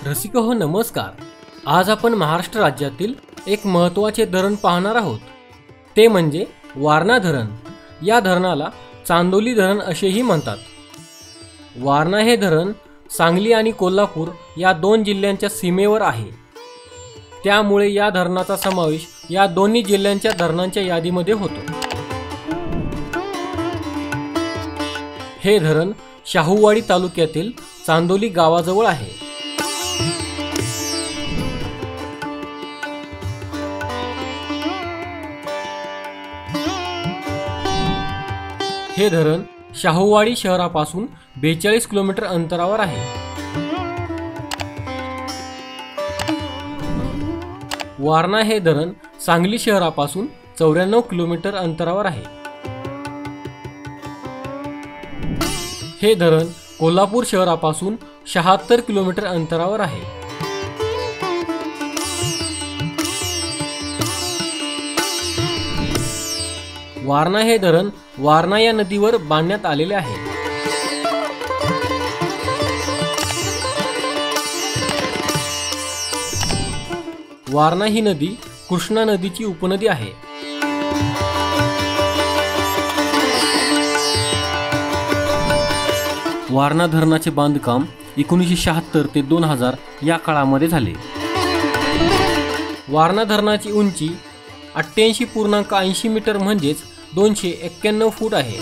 रसिक हो नमस्कार। आज आपण महाराष्ट्र राज्यातील एक महत्त्वाचे धरण पाहणार आहोत, ते म्हणजे वारणा धरण। या धरणाला चांदोली धरण असेही म्हणतात। वारणा हे धरण सांगली आणि कोल्हापूर या दोन जिल्ह्यांच्या सीमेवर आहे, त्यामुळे या धरणाचा समावेश या दोन्ही जिल्ह्यांच्या धरणांच्या यादीमध्ये होतो। हे धरण शाहूवाडी तालुक्यातील चांदोली गावाजवळ आहे। हे धरण शाहूवाडी शहरापासून 42 किलोमीटर अंतरावर आहे। वारणा हे धरण सांगली शहरापासून 94 किलोमीटर अंतरावर आहे। हे धरण कोल्हापूर शहरापासून 76 किलोमीटर अंतरावर आहे। वारणा हे धरण वारणा या नदीवर बांधण्यात आलेले आहे। वारणा ही नदी कृष्णा नदीची उपनदी आहे। वारणा धरणाचे बांधकाम 1976 ते 2000 या काळामध्ये झाले। वारणा धरणाची उंची 88.80 मीटर म्हणजेच 291 फूट आहे।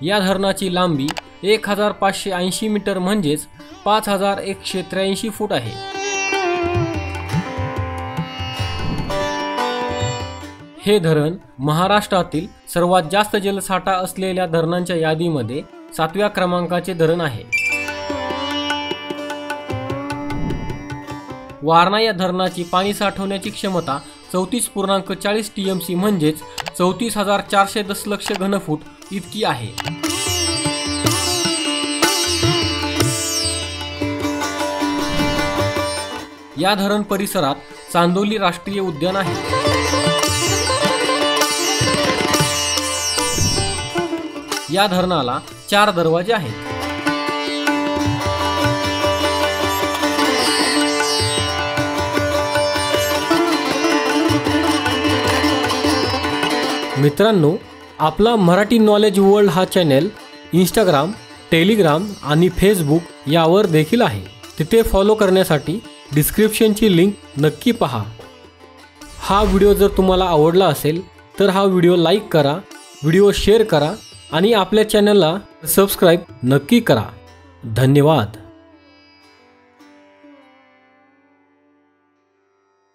या धरणाची लांबी 1580 मीटर म्हणजेच 5183 फूट आहे। हे धरण महाराष्ट्रातील सर्वात जास्त जलसाठा असलेल्या धरणांच्या यादीमध्ये 7व्या क्रमांकाचे धरण आहे। वारणा या धरणाची पाणी साठवण्याची क्षमता 34.40 TMC म्हणजेच 34,400 दशलक्ष घनफूट इतकी आहे। या धरण परिसरात चांदोली राष्ट्रीय उद्यान आहे। या धरणाला 4 दरवाजे आहेत। मित्रांनो, आपला मराठी नॉलेज वर्ल्ड हा चॅनल इंस्टाग्राम, टेलिग्राम आणि फेसबुक यावर देखील आहे। तिथे फॉलो करण्यासाठी डिस्क्रिप्शनची लिंक नक्की पहा। हा व्हिडिओ जर तुम्हाला आवडला असेल तर हा व्हिडिओ लाईक करा, व्हिडिओ शेअर करा आणि आपल्या चॅनलला सबस्क्राईब नक्की करा। धन्यवाद।